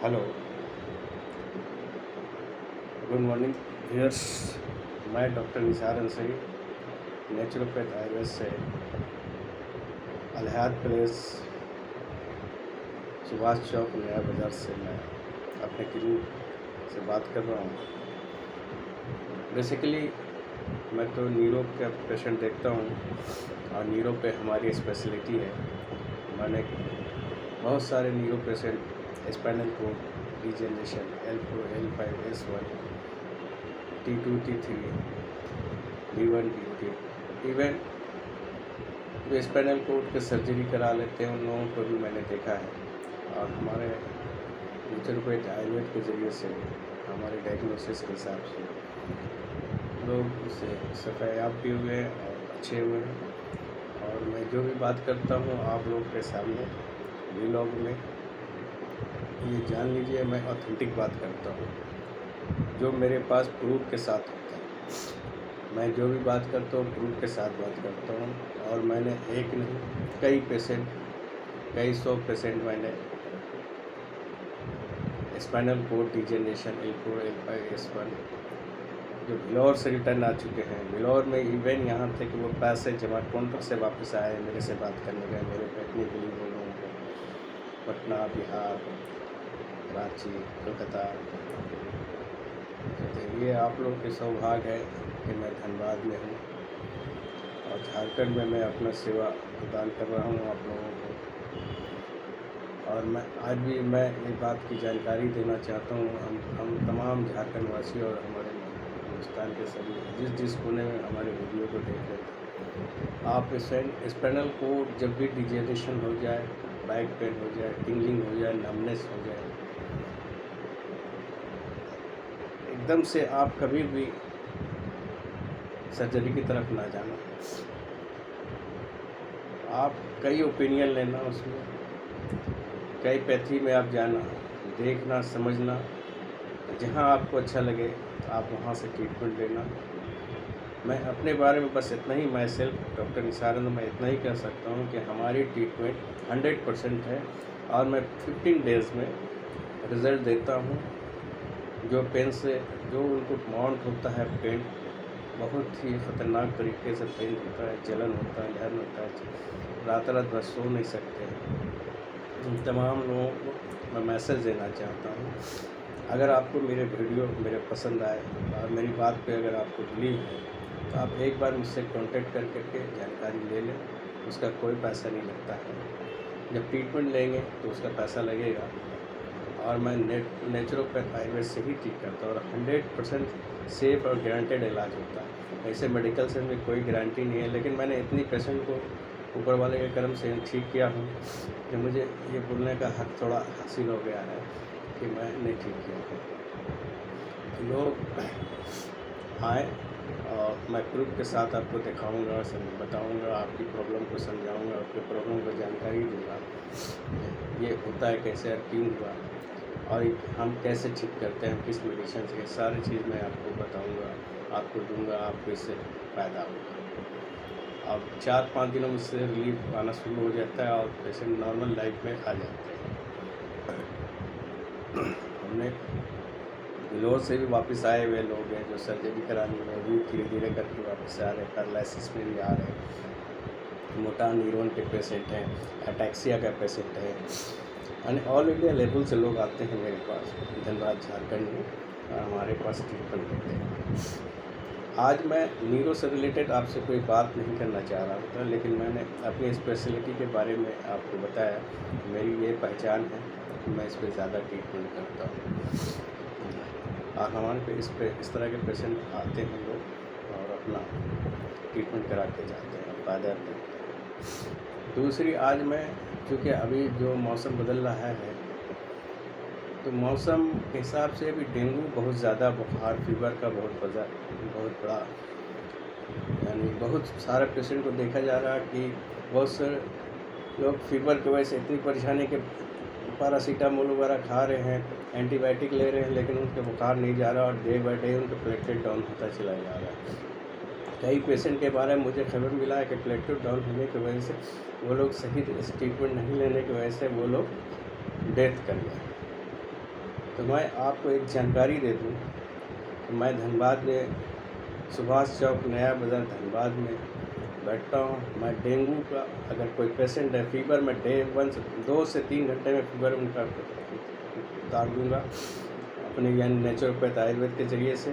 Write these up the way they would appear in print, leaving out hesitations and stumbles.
Hello, good morning viewers. मैं doctor Nisar Ansari, naturopath Ayurveda से अलहाद place, Subhash Chowk, नया बाज़ार से मैं अपने क्लिनिक से बात कर रहा हूँ। बेसिकली मैं तो न्यूरो का पेशेंट देखता हूँ और न्यूरो पे हमारी स्पेशलिटी है। मैंने बहुत सारे neuro patient, spinal cord degeneration, L4, L5, S1, T2, T3, D1, D2, even जो स्पाइनल कोड के सर्जरी करा लेते हैं उन लोगों को भी मैंने देखा है। और हमारे नेचुरोपैथ आयुर्वेद के ज़रिए से हमारे डायग्नोसिस के हिसाब से लोग उससे सफायाब भी हुए और अच्छे हुए हैं। और मैं जो भी बात करता हूँ आप लोग के सामने व्लॉग में ये जान लीजिए, मैं ऑथेंटिक बात करता हूँ जो मेरे पास प्रूफ के साथ होता है। मैं जो भी बात करता हूँ प्रूफ के साथ बात करता हूँ। और मैंने एक नहीं कई पेशेंट, कई सौ पेशेंट मैंने spinal cord degeneration L4, L5, S1 जो व्लोर से रिटर्न आ चुके हैं। व्लोर में इवन यहाँ थे कि वो पैसे जमा काउंटर से वापस आए मेरे से बात करने गए, मेरे बैठने के लिए लोगों को पटना, बिहार, रांची, कोलकाता। तो ये आप लोग के सौभाग्य है कि मैं धनबाद में हूँ और झारखंड में मैं अपना सेवा प्रदान कर रहा हूँ आप लोगों को। और मैं आज भी मैं ये बात की जानकारी देना चाहता हूँ हम तमाम झारखंड वासी और हमारे हिंदुस्तान के सभी जिस कोने में हमारे वीडियो को देख रहे थे, आप स्पाइनल कोड जब भी डिजेनरेशन हो जाए, बैक पेन हो जाए, टिंगलिंग हो जाए, नमनेस हो जाए, एकदम से आप कभी भी सर्जरी की तरफ ना जाना। आप कई ओपिनियन लेना, उसमें कई पैथी में आप जाना, देखना, समझना, जहाँ आपको अच्छा लगे आप वहाँ से ट्रीटमेंट लेना। मैं अपने बारे में बस इतना ही, मैं सेल्फ डॉक्टर निसार मैं इतना ही कह सकता हूँ कि हमारी ट्रीटमेंट 100% है और मैं 15 डेज़ में रिज़ल्ट देता हूँ। जो पेन से जो उनको माउंट होता है पेन, बहुत ही ख़तरनाक तरीके से पेन होता है, जलन होता है, दर्द होता है, रात रात भर सो नहीं सकते हैं। इन तमाम लोगों को मैं मैसेज देना चाहता हूँ, अगर आपको मेरे वीडियो मेरे पसंद आए और मेरी बात पे अगर आपको बिलीव है तो आप एक बार मुझसे कांटेक्ट करके जानकारी ले लें। उसका कोई पैसा नहीं लगता है। जब ट्रीटमेंट लेंगे तो उसका पैसा लगेगा। और मैं नेचुरोपैथ आयुर्वेद से ही ठीक करता हूँ और 100% सेफ और गारंटेड इलाज होता है। ऐसे मेडिकल से में कोई गारंटी नहीं है, लेकिन मैंने इतनी पेशेंट को ऊपर वाले के कर्म से ठीक किया हूँ कि मुझे ये बोलने का हक थोड़ा हासिल हो गया है कि मैंने ठीक किया है। लोग आए और मैं प्रूफ के साथ आपको दिखाऊंगा, बताऊंगा, आपकी प्रॉब्लम को समझाऊंगा, आपकी प्रॉब्लम को जानकारी दूंगा, ये होता है कैसे और क्यों हुआ और हम कैसे ठीक करते हैं, किस मेडिसिन से, सारी चीज़ मैं आपको बताऊंगा, आपको दूंगा, आपको इससे फ़ायदा होगा। अब 4-5 दिनों में से रिलीफ आना शुरू हो जाता है और पेशेंट नॉर्मल लाइफ में आ जाते हैं। हमने व्लोर से भी वापस आए हुए लोग हैं जो सर्जरी कराने में भी धीरे धीरे करके वापस आ रहे हैं, पैरालिसिस में भी आ रहे हैं, मोटा न्यूरॉन के पेशेंट हैं, अटैक्सिया का पेशेंट है, यानी ऑल इंडिया लेवल से लोग आते हैं मेरे पास धनबाद झारखंड में और हमारे पास ट्रीटमेंट लेते हैं। आज मैं न्यूरो से रिलेटेड आपसे कोई बात नहीं करना चाह रहा था, लेकिन मैंने अपनी स्पेशलिटी के बारे में आपको बताया। मेरी ये पहचान है, मैं इस पर ज़्यादा ट्रीटमेंट करता हूँ और हमारे पे इस तरह के पेशेंट आते हैं लोग और अपना ट्रीटमेंट करा के जाते हैं, फ़ायदा मिलता है। दूसरी, आज मैं चूँकि अभी जो मौसम बदल रहा है तो मौसम के हिसाब से अभी डेंगू बहुत ज़्यादा, बुखार, फीवर का बहुत बड़ा, यानी बहुत सारे पेशेंट को देखा जा रहा है कि बहुत सारे लोग फीवर की वजह से इतनी परेशानी के पैरासीटामोल वगैरह खा रहे हैं, एंटीबायोटिक ले रहे हैं, लेकिन उनके बुखार नहीं जा रहा और डे बाय डे उनका प्लेटलेट डाउन होता चला जा रहा है। कई पेशेंट के बारे में मुझे खबर मिला है कि प्लेटलेट डाउन होने की वजह से वो लोग सही ट्रीटमेंट नहीं लेने की वजह से वो लोग डेथ कर गए। तो मैं आपको एक जानकारी दे दूँ कि मैं धनबाद में सुभाष चौक नया बाज़ार धनबाद में बैठता हूँ। मैं डेंगू का अगर कोई पेशेंट है फीवर में डे 1 से 2 से 3 घंटे में फीवर उनका उतार दूँगा अपने यानी नेचुरोपैथ आयुर्वेद के ज़रिए से,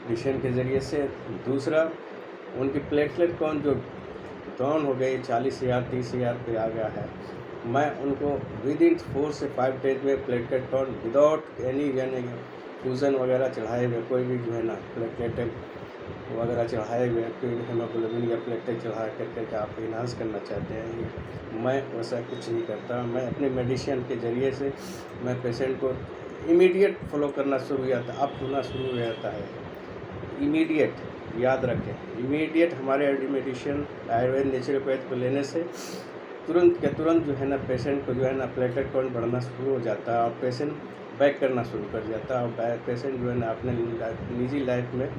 डिशन के ज़रिए से। दूसरा, उनकी प्लेटलेट काउंट जो डाउन हो गई 40,000 30,000 पे आ गया है, मैं उनको विदिन 4 से 5 डेज में प्लेटलेट काउंट विदाउट एनी यानी फ्यूज़न वगैरह चढ़ाए हुए कोई भी जो है ना प्लेटलेट वगैरह चढ़ाए हुए कोई हेमोग्लोबिन या प्लेटलेट चढ़ा करके आप इन्हांस करना चाहते हैं, मैं वैसा कुछ नहीं करता। मैं अपनी मेडिसिन के ज़रिए से मैं पेशेंट को इमीडिएट फॉलो करना शुरू हो जाता, अप होना शुरू हो जाता है। इमीडिएट, याद रखें, इमीडिएट हमारे मेडिसिन आयुर्वेद नेचुरोपैथ को लेने से तुरंत के तुरंत जो है ना पेशेंट को जो है ना प्लेटलेट काउंट बढ़ना शुरू हो जाता है और पेशेंट बैक करना शुरू कर जाता है और पेशेंट जो है ना अपने निजी लाइफ में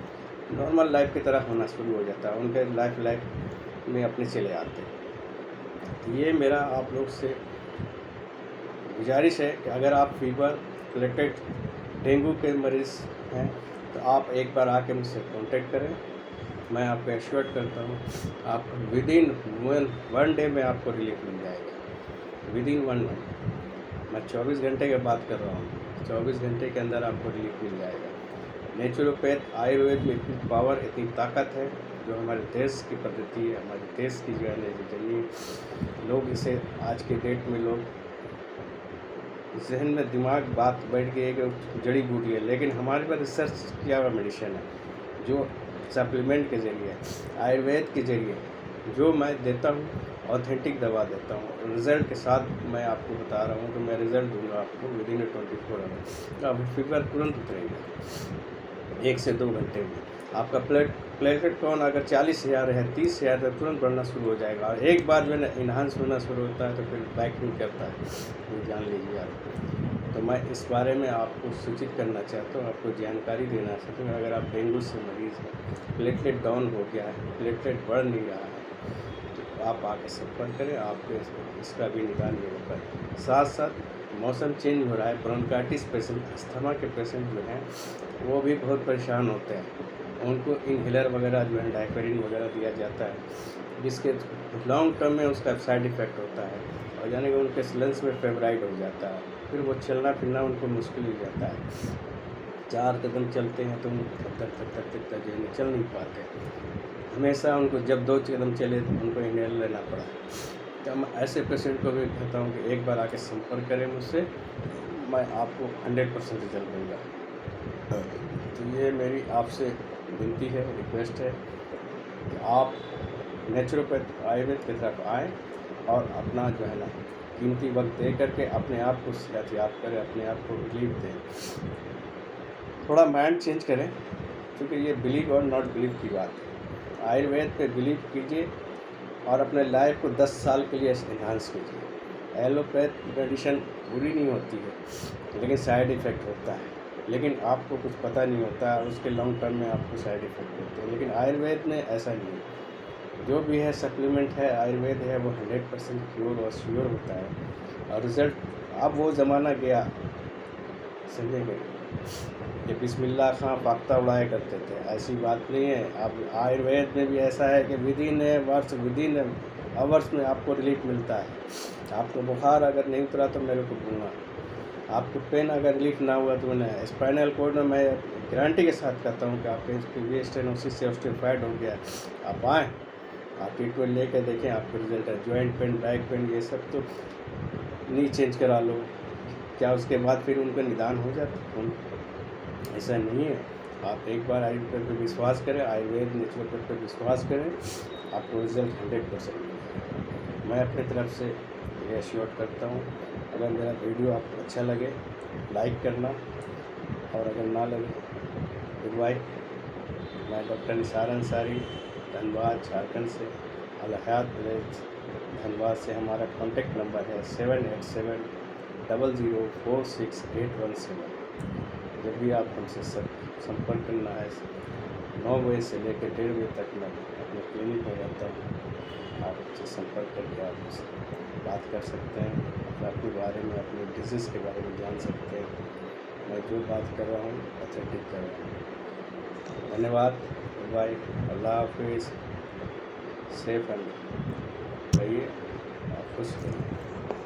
नॉर्मल लाइफ की तरह होना शुरू हो जाता है, उनके लाइफ में अपने चले आते हैं। तो ये मेरा आप लोग से गुजारिश है कि अगर आप फीवर प्लेटलेट डेंगू के मरीज़ हैं तो आप एक बार आके मुझसे कांटेक्ट करें। मैं आपको एश्योर करता हूँ आपको विदिन 1 डे में आपको रिलीफ मिल जाएगा। विदिन 1 डे, मैं 24 घंटे की बात कर रहा हूँ, 24 घंटे के अंदर आपको रिलीफ मिल जाएगा। नेचुरोपैथ आयुर्वेद में इतनी पावर, इतनी ताकत है जो हमारे देश की पद्धति है, हमारे देश की जो है जरिए लोग इसे आज के डेट में लोग जहन में दिमाग बात बैठ गई है कि जड़ी बूटी है, लेकिन हमारे पास रिसर्च किया हुआ मेडिसिन है जो सप्लीमेंट के ज़रिए आयुर्वेद के ज़रिए जो मैं देता हूँ, ऑथेंटिक दवा देता हूँ। रिज़ल्ट के साथ मैं आपको बता रहा हूँ कि मैं रिज़ल्ट दूंगा आपको विदिन 24 आवर्स। अब फीवर तुरंत उतरेगा 1 से 2 घंटे में। आपका प्लेटलेट काउंट अगर 40,000 है 30,000 है तुरंत बढ़ना शुरू हो जाएगा और एक बार जो है इन्हांस होना शुरू होता है तो फिर बैक नहीं करता है, ये जान लीजिए आप। तो मैं इस बारे में आपको सूचित करना चाहता हूँ, आपको जानकारी देना चाहता हूँ। अगर आप डेंगू से मरीज़ हैं, प्लेटलेट डाउन हो गया है, प्लेटलेट बढ़ नहीं रहा है, तो आप आके संपर्क करें, आपके इसका भी निदान नहीं होता है। साथ साथ मौसम चेंज हो रहा है, ब्रोंकाइटिस पेशेंट, अस्थमा के पेशेंट जो हैं वो भी बहुत परेशान होते हैं। उनको इनहेलर वगैरह जो है डायफेरिन वगैरह दिया जाता है जिसके लॉन्ग टर्म में उसका साइड इफ़ेक्ट होता है और यानी कि उनके लंग्स में फेब्राइड हो जाता है, फिर वो चलना फिरना उनको मुश्किल हो जाता है। 4 कदम चलते हैं तो तक जो है चल नहीं पाते, हमेशा उनको जब 2 कदम चले तो उनको इनहेलर लेना पड़ा। तो मैं ऐसे पेशेंट को भी कहता हूँ कि एक बार आके संपर्क करें मुझसे, मैं आपको 100% रिजल्ट दूँगा। तो ये मेरी आपसे विनती है, रिक्वेस्ट है कि आप नेचुरोपैथ आयुर्वेद की तरफ आएँ और अपना जो है ना कीमती वक्त दे करके अपने आप को सेहतयाब करें, अपने आप को रिलीफ दें। थोड़ा माइंड चेंज करें क्योंकि ये बिलीव और नॉट बिलीव की बात है। आयुर्वेद पे बिलीव कीजिए और अपने लाइफ को 10 साल के लिए इन्हांस कीजिए। एलोपैथ मेडिसिन बुरी नहीं होती है लेकिन साइड इफ़ेक्ट होता है, लेकिन आपको कुछ पता नहीं होता है, उसके लॉन्ग टर्म में आपको साइड इफ़ेक्ट होते हैं। लेकिन आयुर्वेद में ऐसा नहीं है, जो भी है सप्लीमेंट है आयुर्वेद है वो 100% प्योर और श्योर होता है और रिज़ल्ट। अब वो ज़माना गया, समझेंगे कि बिस्मिल्लाह खां फाख्ता उड़ाया करते थे, ऐसी बात नहीं है। अब आयुर्वेद में भी ऐसा है कि विदिन आवर्स में आपको रिलीफ मिलता है। आपको बुखार अगर नहीं उतरा तो मेरे को बोलना, आपको पेन अगर रिलीफ ना हुआ तो मैंने स्पाइनल कोड में मैं गारंटी के साथ कहता हूँ कि आपके ये स्टेनोसिस से ऑस्टियोफाइड हो गया, आप आएँ, आप ट्रीटमेंट लेकर देखें, आपको रिजल्ट है। जॉइंट पेन, बैक पेन, ये सब तो नी चेंज करा लो, क्या उसके बाद फिर उनका निदान हो जाता है? ऐसा नहीं है। आप एक बार आयुर्वेद पर विश्वास करें, आयुर्वेद नेचुरोपैथ पर विश्वास करें, आपको रिजल्ट 100% मिलेगा। मैं अपनी तरफ से ये एश्योर करता हूँ। अगर मेरा वीडियो आपको अच्छा लगे लाइक करना और अगर ना लगे गुड बाय। मैं डॉक्टर निसार अंसारी, धनबाद झारखंड से, अल हयात विलेज धनबाद से। हमारा कॉन्टेक्ट नंबर है 7870046817। जब भी आप हमसे संपर्क करना है 9 बजे से लेकर 1:30 बजे तक मैं अपने क्लिनिक में रहता हूँ। आप मुझसे संपर्क करके आप मुझसे बात कर सकते हैं, अपने बारे में, अपनी डिजीज़ के बारे में जान सकते हैं। मैं जो बात कर रहा हूँ ऑथेंटिक कर रहा हूँ। धन्यवाद, बाय, अल्लाह हाफिज़, सेफ एंड रहिए, खुश रहिए।